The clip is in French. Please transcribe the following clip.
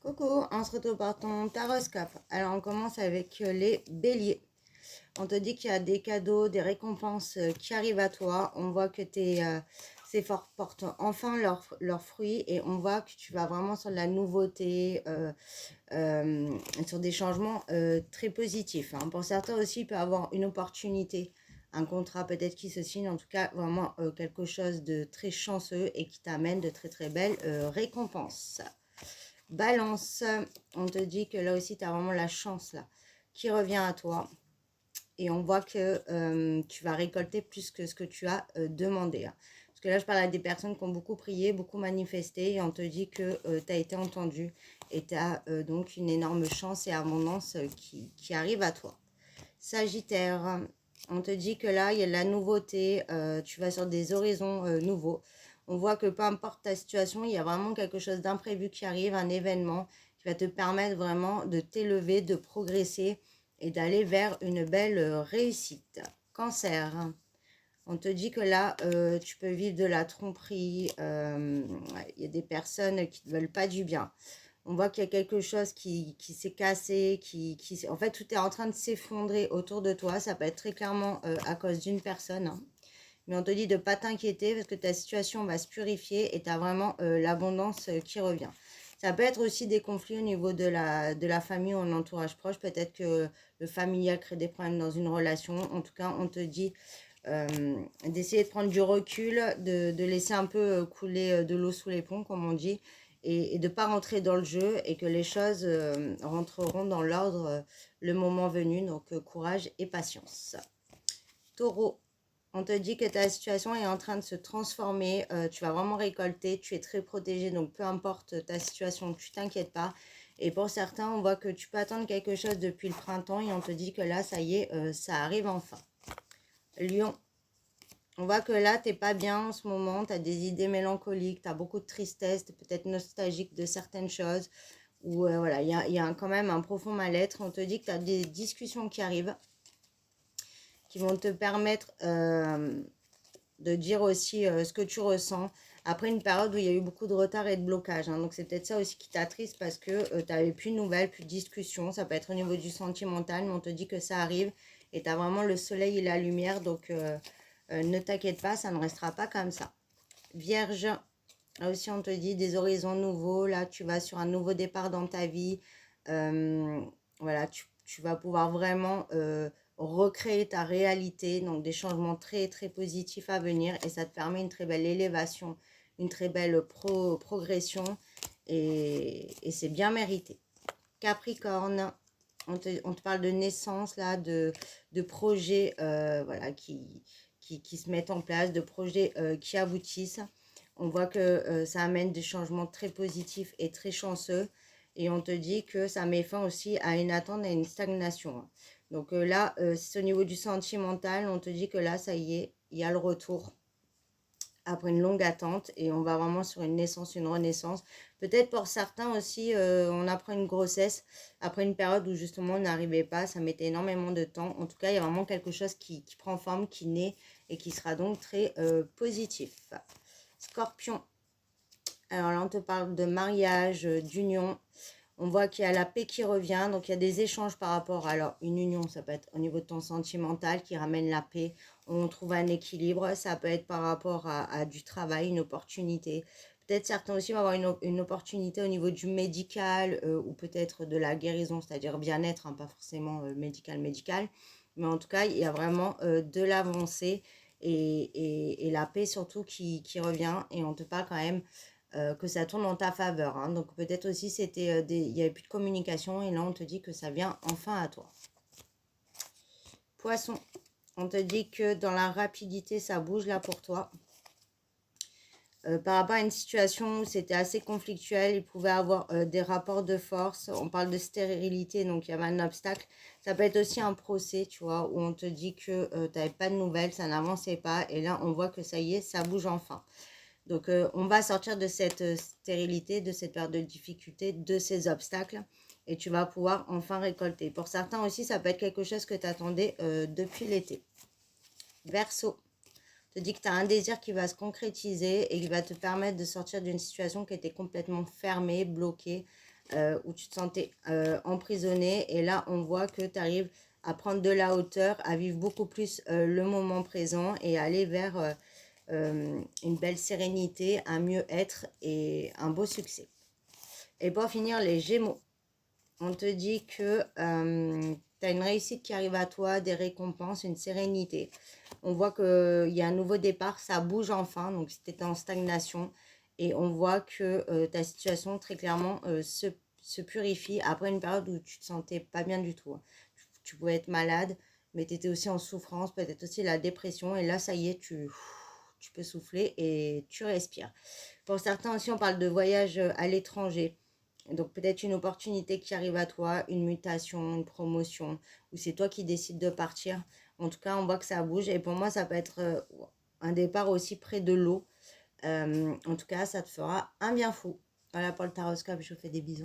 Coucou, on se retrouve par ton taroscope. Alors on commence avec les béliers. On te dit qu'il y a des cadeaux, des récompenses qui arrivent à toi. On voit que ces forts portent enfin leurs fruits et on voit que tu vas vraiment sur de la nouveauté, sur des changements très positifs, hein. Pour certains aussi, il peut y avoir une opportunité, un contrat peut-être qui se signe, en tout cas vraiment quelque chose de très chanceux et qui t'amène de très très belles récompenses. Balance, on te dit que là aussi, tu as vraiment la chance là, qui revient à toi. Et on voit que tu vas récolter plus que ce que tu as demandé, hein. Parce que là, je parle à des personnes qui ont beaucoup prié, beaucoup manifesté. Et on te dit que tu as été entendu. Et tu as donc une énorme chance et abondance qui arrive à toi. Sagittaire, on te dit que là, il y a de la nouveauté, tu vas sur des horizons nouveaux. On voit que peu importe ta situation, il y a vraiment quelque chose d'imprévu qui arrive, un événement qui va te permettre vraiment de t'élever, de progresser et d'aller vers une belle réussite. Cancer, on te dit que là, tu peux vivre de la tromperie, il y a des personnes qui ne veulent pas du bien. On voit qu'il y a quelque chose qui s'est cassé, en fait, tout est en train de s'effondrer autour de toi. Ça peut être très clairement à cause d'une personne, hein. Mais on te dit de ne pas t'inquiéter parce que ta situation va se purifier et tu as vraiment l'abondance qui revient. Ça peut être aussi des conflits au niveau de la famille ou un entourage proche. Peut-être que le familial crée des problèmes dans une relation. En tout cas, on te dit d'essayer de prendre du recul, de laisser un peu couler de l'eau sous les ponts, comme on dit, et de ne pas rentrer dans le jeu et que les choses rentreront dans l'ordre le moment venu. Donc, courage et patience. Taureau, on te dit que ta situation est en train de se transformer, tu vas vraiment récolter, tu es très protégé, donc peu importe ta situation, tu t'inquiètes pas. Et pour certains, on voit que tu peux attendre quelque chose depuis le printemps et on te dit que là, ça y est, ça arrive enfin. Lion, on voit que là, t'es pas bien en ce moment, tu as des idées mélancoliques, tu as beaucoup de tristesse, tu es peut-être nostalgique de certaines choses, ou voilà, il y a quand même un profond mal-être. On te dit que tu as des discussions qui arrivent, qui vont te permettre de dire aussi ce que tu ressens après une période où il y a eu beaucoup de retard et de blocage, hein. Donc c'est peut-être ça aussi qui t'attriste parce que tu n'avais plus de nouvelles, plus de discussions. Ça peut être au niveau du sentimental, mais on te dit que ça arrive et tu as vraiment le soleil et la lumière. Donc ne t'inquiète pas, ça ne restera pas comme ça. Vierge, là aussi on te dit des horizons nouveaux. Là tu vas sur un nouveau départ dans ta vie. Voilà, tu vas pouvoir vraiment recréer ta réalité, donc des changements très très positifs à venir et ça te permet une très belle élévation, une très belle progression et c'est bien mérité. Capricorne, on te parle de naissance là, de projets voilà, qui se mettent en place, de projets qui aboutissent. On voit que ça amène des changements très positifs et très chanceux. Et on te dit que ça met fin aussi à une attente, à une stagnation, hein. Donc là, c'est au niveau du sentimental, on te dit que là, ça y est, il y a le retour après une longue attente et on va vraiment sur une naissance, une renaissance. Peut-être pour certains aussi, on apprend une grossesse après une période où justement on n'arrivait pas, ça mettait énormément de temps. En tout cas, il y a vraiment quelque chose qui prend forme, qui naît et qui sera donc très positif. Scorpion, alors là on te parle de mariage, d'union. On voit qu'il y a la paix qui revient, donc il y a des échanges par rapport à alors, une union, ça peut être au niveau de ton sentimental qui ramène la paix, on trouve un équilibre, ça peut être par rapport à du travail, une opportunité. Peut-être certains aussi vont avoir une opportunité au niveau du médical ou peut-être de la guérison, c'est-à-dire bien-être, hein, pas forcément médical, mais en tout cas, il y a vraiment de l'avancée et la paix surtout qui revient et on te parle quand même que ça tourne en ta faveur, hein. Donc peut-être aussi c'était il n'y avait plus de communication et là on te dit que ça vient enfin à toi. Poisson, on te dit que dans la rapidité ça bouge là pour toi. Par rapport à une situation où c'était assez conflictuel, il pouvait avoir des rapports de force. On parle de stérilité, donc il y avait un obstacle. Ça peut être aussi un procès, tu vois, où on te dit que tu n'avais pas de nouvelles, ça n'avançait pas. Et là, on voit que ça y est, ça bouge enfin. Donc, on va sortir de cette stérilité, de cette période de difficulté, de ces obstacles. Et tu vas pouvoir enfin récolter. Pour certains aussi, ça peut être quelque chose que tu attendais depuis l'été. Verseau, te dit que tu as un désir qui va se concrétiser et qui va te permettre de sortir d'une situation qui était complètement fermée, bloquée. où tu te sentais emprisonné. Et là, on voit que tu arrives à prendre de la hauteur, à vivre beaucoup plus le moment présent et aller vers une belle sérénité, un mieux-être et un beau succès. Et pour finir, les Gémeaux. On te dit que tu as une réussite qui arrive à toi, des récompenses, une sérénité. On voit qu'il y a un nouveau départ, ça bouge enfin, donc si tu étais en stagnation. Et on voit que ta situation, très clairement, se purifie après une période où tu te sentais pas bien du tout. Tu pouvais être malade, mais tu étais aussi en souffrance, peut-être aussi la dépression. Et là, ça y est, tu peux souffler et tu respires. Pour certains aussi, on parle de voyage à l'étranger. Donc peut-être une opportunité qui arrive à toi, une mutation, une promotion, ou c'est toi qui décides de partir. En tout cas, on voit que ça bouge. Et pour moi, ça peut être un départ aussi près de l'eau. En tout cas, ça te fera un bien fou. Voilà pour le taroscope, je vous fais des bisous.